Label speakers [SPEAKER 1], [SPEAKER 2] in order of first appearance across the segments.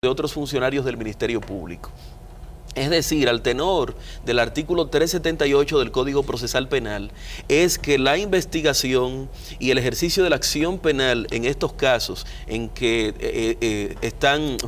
[SPEAKER 1] de otros funcionarios del Ministerio Público. Es decir, al tenor del artículo 378 del Código Procesal Penal, es que la investigación y el ejercicio de la acción penal en estos casos en que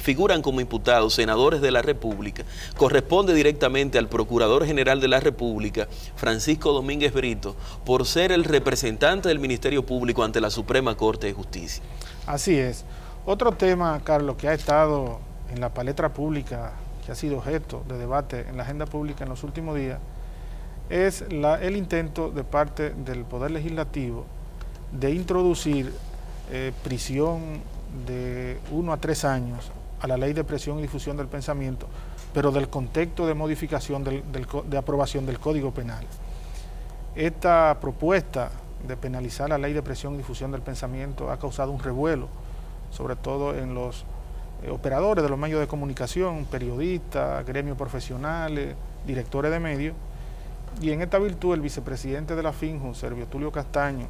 [SPEAKER 1] figuran como imputados senadores de la República, corresponde directamente al Procurador General de la República, Francisco Domínguez Brito, por ser el representante del Ministerio Público ante la Suprema Corte de Justicia.
[SPEAKER 2] Así es. Otro tema, Carlos, que ha estado en la palestra pública, que ha sido objeto de debate en la agenda pública en los últimos días, es el intento de parte del Poder Legislativo de introducir prisión de 1 a 3 años a la Ley de Presión y Difusión del Pensamiento, pero del contexto de modificación de aprobación del Código Penal. Esta propuesta de penalizar la Ley de Presión y Difusión del Pensamiento ha causado un revuelo, sobre todo en los operadores de los medios de comunicación, periodistas, gremios profesionales, directores de medios, y en esta virtud el vicepresidente de la FINJU, Servio Tulio Castaño,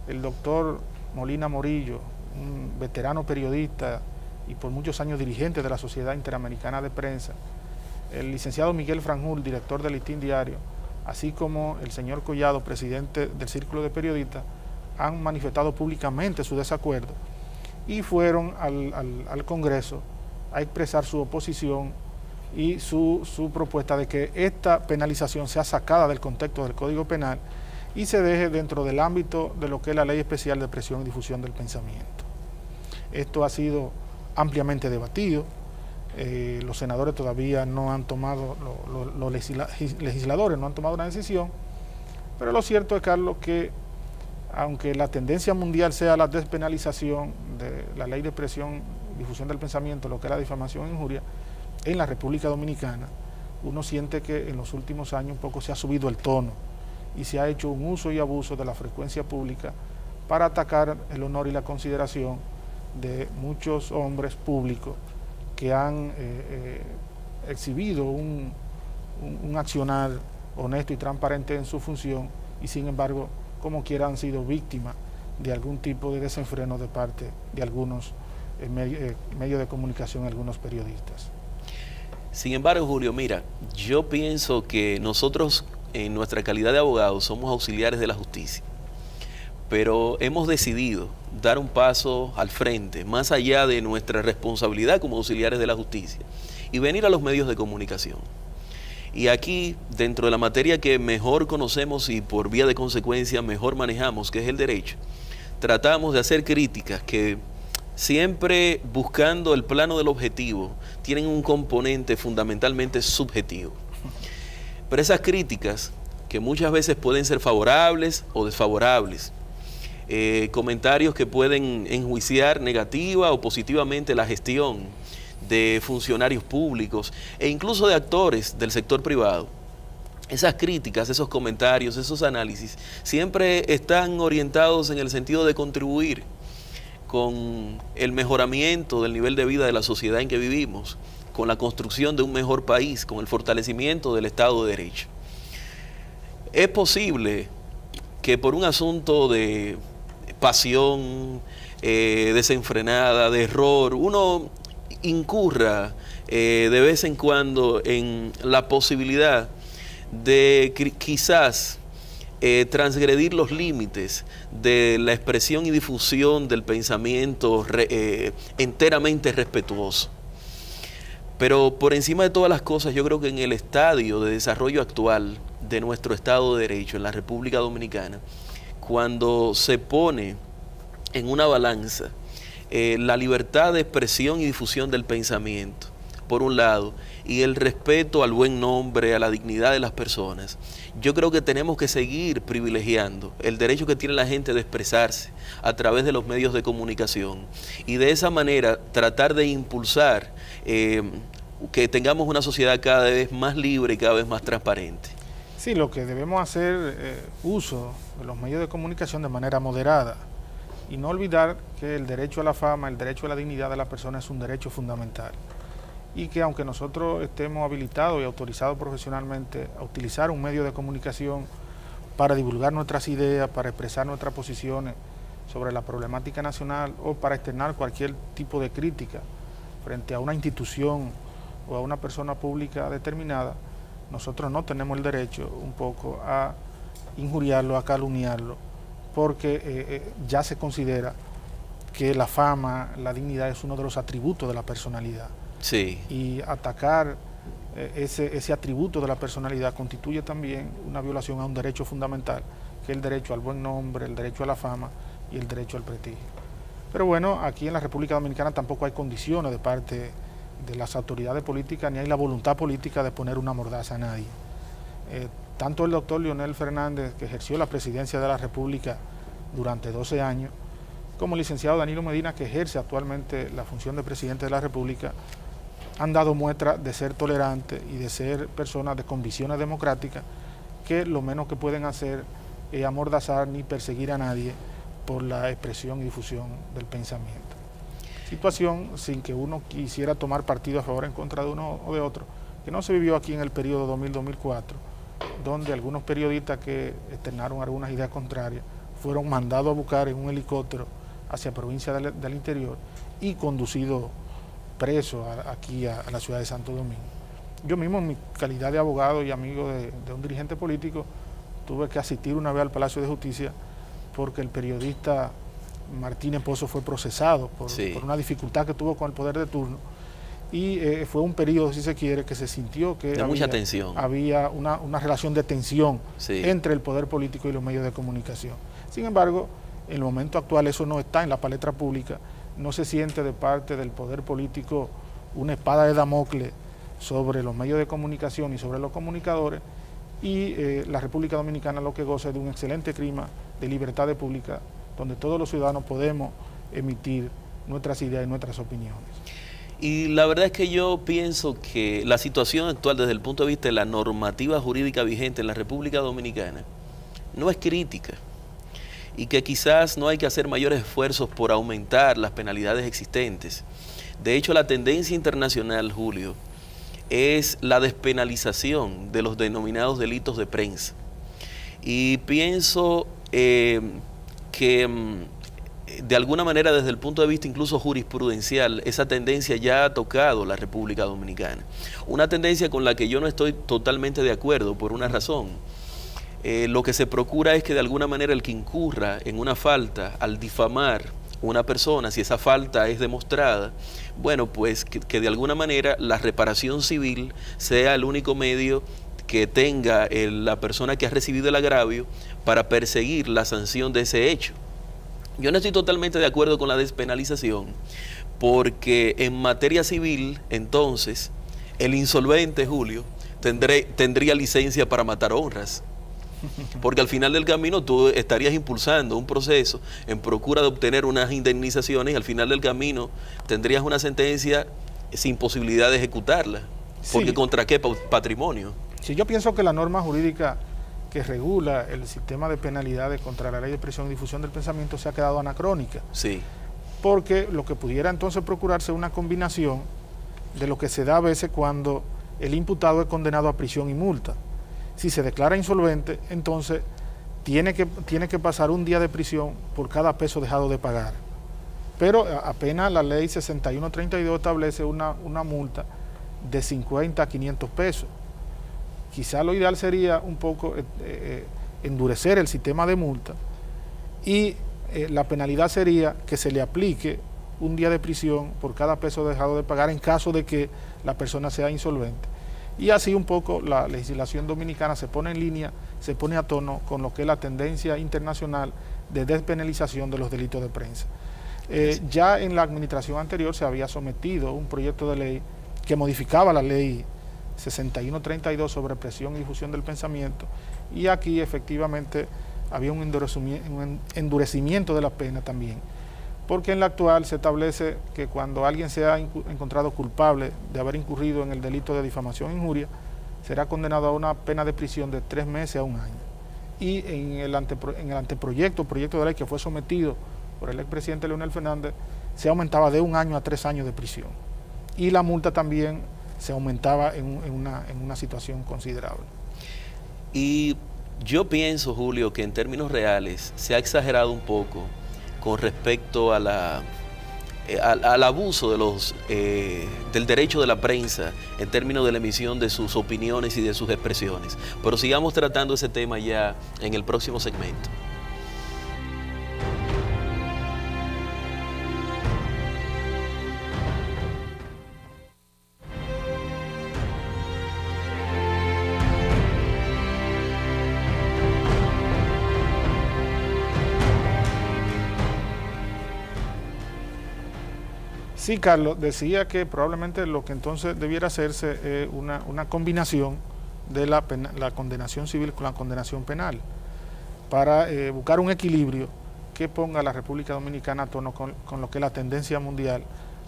[SPEAKER 2] el doctor Molina Morillo, un veterano periodista y por muchos años dirigente de la Sociedad Interamericana de Prensa, el licenciado Miguel Franjul, director del Listín Diario, así como el señor Collado, presidente del Círculo de Periodistas, han manifestado públicamente su desacuerdo y fueron al Congreso a expresar su oposición y su propuesta de que esta penalización sea sacada del contexto del Código Penal y se deje dentro del ámbito de lo que es la Ley Especial de Presión y Difusión del Pensamiento. Esto ha sido ampliamente debatido. Los senadores todavía no han tomado, los legisladores no han tomado una decisión, pero lo cierto es, Carlos, que aunque la tendencia mundial sea la despenalización de la Ley de Presión y Difusión del Pensamiento, lo que es la difamación e injuria, en la República Dominicana, uno siente que en los últimos años un poco se ha subido el tono y se ha hecho un uso y abuso de la frecuencia pública para atacar el honor y la consideración de muchos hombres públicos que han exhibido un accionar honesto y transparente en su función y sin embargo, como quiera, han sido víctimas de algún tipo de desenfreno de parte de algunos medios de comunicación, algunos periodistas.
[SPEAKER 1] Sin embargo, Julio, mira, yo pienso que nosotros en nuestra calidad de abogados somos auxiliares de la justicia, pero hemos decidido dar un paso al frente, más allá de nuestra responsabilidad como auxiliares de la justicia, y venir a los medios de comunicación. Y aquí, dentro de la materia que mejor conocemos y por vía de consecuencia mejor manejamos, que es el derecho, tratamos de hacer críticas que siempre buscando el plano del objetivo, tienen un componente fundamentalmente subjetivo. Pero esas críticas, que muchas veces pueden ser favorables o desfavorables, comentarios que pueden enjuiciar negativa o positivamente la gestión de funcionarios públicos e incluso de actores del sector privado. Esas críticas, esos comentarios, esos análisis siempre están orientados en el sentido de contribuir con el mejoramiento del nivel de vida de la sociedad en que vivimos, con la construcción de un mejor país, con el fortalecimiento del Estado de Derecho. Es posible que por un asunto de pasión desenfrenada, de error, uno incurra de vez en cuando en la posibilidad de quizás transgredir los límites de la expresión y difusión del pensamiento enteramente respetuoso. Pero por encima de todas las cosas, yo creo que en el estadio de desarrollo actual de nuestro Estado de Derecho en la República Dominicana, cuando se pone en una balanza la libertad de expresión y difusión del pensamiento, por un lado, y el respeto al buen nombre, a la dignidad de las personas, yo creo que tenemos que seguir privilegiando el derecho que tiene la gente de expresarse a través de los medios de comunicación y de esa manera tratar de impulsar que tengamos una sociedad cada vez más libre y cada vez más transparente.
[SPEAKER 2] Sí, lo que debemos hacer uso de los medios de comunicación de manera moderada y no olvidar que el derecho a la fama, el derecho a la dignidad de la persona es un derecho fundamental y que aunque nosotros estemos habilitados y autorizados profesionalmente a utilizar un medio de comunicación para divulgar nuestras ideas, para expresar nuestras posiciones sobre la problemática nacional o para externar cualquier tipo de crítica frente a una institución o a una persona pública determinada, nosotros no tenemos el derecho un poco a injuriarlo, a calumniarlo, porque ya se considera que la fama, la dignidad es uno de los atributos de la personalidad.
[SPEAKER 1] Sí.
[SPEAKER 2] Y atacar ese atributo de la personalidad constituye también una violación a un derecho fundamental, que es el derecho al buen nombre, el derecho a la fama y el derecho al prestigio. Pero bueno, aquí en la República Dominicana tampoco hay condiciones de parte de las autoridades políticas, ni hay la voluntad política de poner una mordaza a nadie. Tanto el doctor Leonel Fernández, que ejerció la presidencia de la República durante 12 años, como el licenciado Danilo Medina, que ejerce actualmente la función de presidente de la República, han dado muestra de ser tolerantes y de ser personas de convicciones democráticas, que lo menos que pueden hacer es amordazar ni perseguir a nadie por la expresión y difusión del pensamiento. Situación sin que uno quisiera tomar partido a favor o en contra de uno o de otro, que no se vivió aquí en el periodo 2000-2004, donde algunos periodistas que externaron algunas ideas contrarias fueron mandados a buscar en un helicóptero hacia provincia del interior y conducidos presos aquí a la ciudad de Santo Domingo. Yo mismo, en mi calidad de abogado y amigo de un dirigente político, tuve que asistir una vez al Palacio de Justicia porque el periodista Martínez Pozo fue procesado por una dificultad que tuvo con el poder de turno, y fue un periodo, si se quiere, que se sintió que
[SPEAKER 1] mucha tensión.
[SPEAKER 2] Había una relación de tensión entre el poder político y los medios de comunicación. Sin embargo, en el momento actual eso no está en la palestra pública, no se siente de parte del poder político una espada de Damocles sobre los medios de comunicación y sobre los comunicadores, y la República Dominicana lo que goza es de un excelente clima de libertad de pública, donde todos los ciudadanos podemos emitir nuestras ideas y nuestras opiniones.
[SPEAKER 1] Y la verdad es que yo pienso que la situación actual desde el punto de vista de la normativa jurídica vigente en la República Dominicana no es crítica, y que quizás no hay que hacer mayores esfuerzos por aumentar las penalidades existentes. De hecho, la tendencia internacional, Julio, es la despenalización de los denominados delitos de prensa. Y pienso que de alguna manera, desde el punto de vista incluso jurisprudencial, esa tendencia ya ha tocado la República Dominicana. Una tendencia con la que yo no estoy totalmente de acuerdo por una razón. Lo que se procura es que de alguna manera el que incurra en una falta al difamar una persona, si esa falta es demostrada, bueno, pues que de alguna manera la reparación civil sea el único medio que tenga la persona que ha recibido el agravio para perseguir la sanción de ese hecho. Yo no estoy totalmente de acuerdo con la despenalización, porque en materia civil, entonces, el insolvente, Julio, tendría licencia para matar honras. Porque al final del camino tú estarías impulsando un proceso en procura de obtener unas indemnizaciones, y al final del camino tendrías una sentencia sin posibilidad de ejecutarla. Porque ¿contra qué patrimonio?
[SPEAKER 2] Sí, yo pienso que la norma jurídica que regula el sistema de penalidades contra la ley de expresión y difusión del pensamiento se ha quedado anacrónica.
[SPEAKER 1] Sí.
[SPEAKER 2] Porque lo que pudiera entonces procurarse es una combinación de lo que se da a veces cuando el imputado es condenado a prisión y multa. Si se declara insolvente, entonces tiene que pasar un día de prisión por cada peso dejado de pagar. Pero apenas la ley 6132 establece una multa de 50 a 500 pesos. Quizá lo ideal sería un poco endurecer el sistema de multa, y la penalidad sería que se le aplique un día de prisión por cada peso dejado de pagar en caso de que la persona sea insolvente. Y así un poco la legislación dominicana se pone en línea, se pone a tono con lo que es la tendencia internacional de despenalización de los delitos de prensa. Ya en la administración anterior se había sometido un proyecto de ley que modificaba la ley 6132 sobre presión y difusión del pensamiento, y aquí efectivamente había un endurecimiento de la pena también, porque en la actual se establece que cuando alguien sea encontrado culpable de haber incurrido en el delito de difamación e injuria, será condenado a una pena de prisión de 3 meses a 1 año. Y en el anteproyecto, proyecto de ley que fue sometido por el expresidente Leonel Fernández, se aumentaba de 1 año a 3 años de prisión. Y la multa también se aumentaba en una situación considerable.
[SPEAKER 1] Y yo pienso, Julio, que en términos reales se ha exagerado un poco con respecto a al abuso del derecho de la prensa en términos de la emisión de sus opiniones y de sus expresiones. Pero sigamos tratando ese tema ya en el próximo segmento.
[SPEAKER 2] Sí, Carlos, decía que probablemente lo que entonces debiera hacerse es una combinación de la condenación civil con la condenación penal para buscar un equilibrio que ponga a la República Dominicana a tono con lo que es la tendencia mundial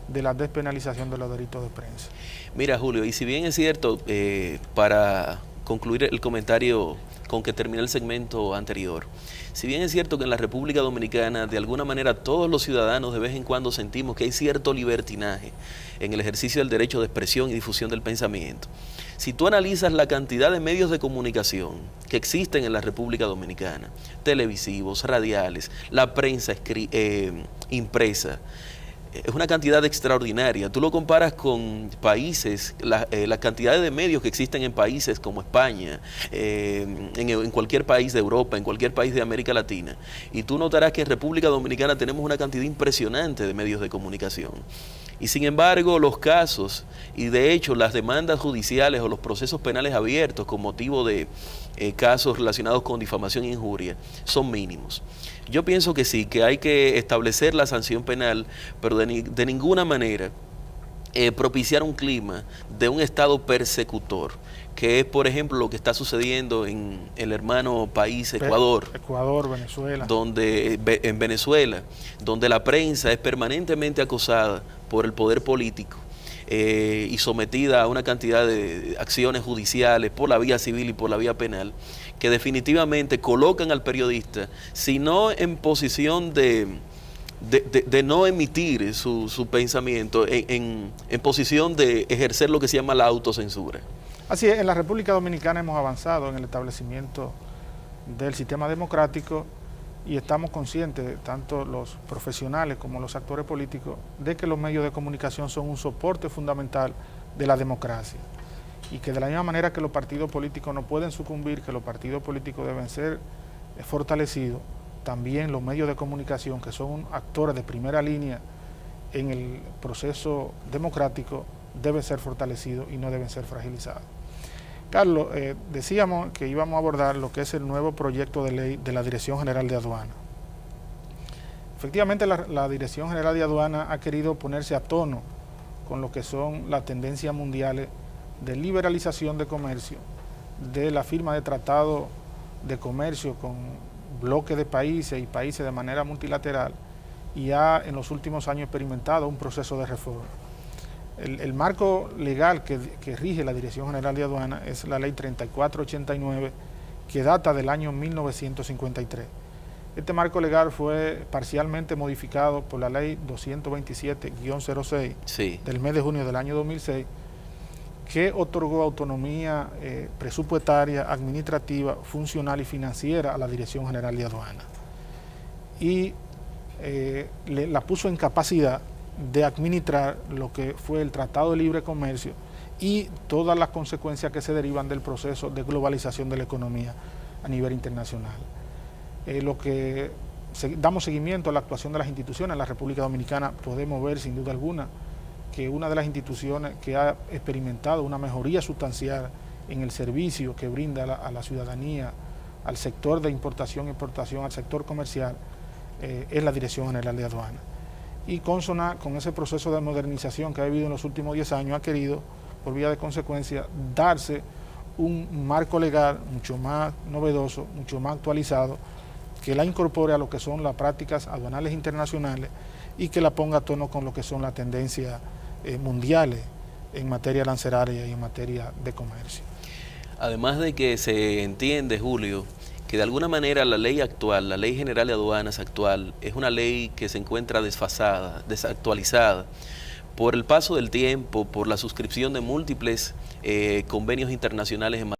[SPEAKER 2] de la despenalización de los delitos de prensa.
[SPEAKER 1] Mira, Julio, y si bien es cierto, para concluir el comentario con que terminé el segmento anterior, si bien es cierto que en la República Dominicana de alguna manera todos los ciudadanos de vez en cuando sentimos que hay cierto libertinaje en el ejercicio del derecho de expresión y difusión del pensamiento, si tú analizas la cantidad de medios de comunicación que existen en la República Dominicana, televisivos, radiales, la prensa impresa, es una cantidad extraordinaria. Tú lo comparas con países, la cantidad de medios que existen en países como España, en cualquier país de Europa, en cualquier país de América Latina, y tú notarás que en República Dominicana tenemos una cantidad impresionante de medios de comunicación. Y sin embargo, los casos y de hecho las demandas judiciales o los procesos penales abiertos con motivo de casos relacionados con difamación e injuria son mínimos. Yo pienso que sí, que hay que establecer la sanción penal, pero de ninguna manera propiciar un clima de un Estado persecutor, que es, por ejemplo, lo que está sucediendo en el hermano país Ecuador.
[SPEAKER 2] Venezuela.
[SPEAKER 1] En Venezuela, donde la prensa es permanentemente acosada por el poder político y sometida a una cantidad de acciones judiciales por la vía civil y por la vía penal, que definitivamente colocan al periodista, si no en posición de no emitir su pensamiento, en posición de ejercer lo que se llama la autocensura.
[SPEAKER 2] Así es, en la República Dominicana hemos avanzado en el establecimiento del sistema democrático y estamos conscientes, tanto los profesionales como los actores políticos, de que los medios de comunicación son un soporte fundamental de la democracia y que de la misma manera que los partidos políticos no pueden sucumbir, que los partidos políticos deben ser fortalecidos, también los medios de comunicación, que son actores de primera línea en el proceso democrático, deben ser fortalecidos y no deben ser fragilizados. Carlos, decíamos que íbamos a abordar lo que es el nuevo proyecto de ley de la Dirección General de Aduana. Efectivamente, la Dirección General de Aduana ha querido ponerse a tono con lo que son las tendencias mundiales de liberalización de comercio, de la firma de tratados de comercio con bloques de países y países de manera multilateral, y ha en los últimos años experimentado un proceso de reforma. El marco legal que rige la Dirección General de Aduana es la Ley 3489, que data del año 1953. Este marco legal fue parcialmente modificado por la Ley 227-06
[SPEAKER 1] sí,
[SPEAKER 2] del mes de junio del año 2006, que otorgó autonomía presupuestaria, administrativa, funcional y financiera a la Dirección General de Aduana. Y la puso en capacidad de administrar lo que fue el Tratado de Libre Comercio y todas las consecuencias que se derivan del proceso de globalización de la economía a nivel internacional. Lo que damos seguimiento a la actuación de las instituciones en la República Dominicana, podemos ver sin duda alguna que una de las instituciones que ha experimentado una mejoría sustancial en el servicio que brinda a la ciudadanía, al sector de importación y exportación, al sector comercial, es la Dirección General de Aduana. Y consona con ese proceso de modernización que ha vivido en los últimos 10 años, ha querido, por vía de consecuencia, darse un marco legal mucho más novedoso, mucho más actualizado, que la incorpore a lo que son las prácticas aduanales internacionales y que la ponga a tono con lo que son las tendencias mundiales en materia arancelaria y en materia de comercio.
[SPEAKER 1] Además de que se entiende, Julio, que de alguna manera la ley actual, la Ley General de Aduanas actual, es una ley que se encuentra desfasada, desactualizada, por el paso del tiempo, por la suscripción de múltiples convenios internacionales en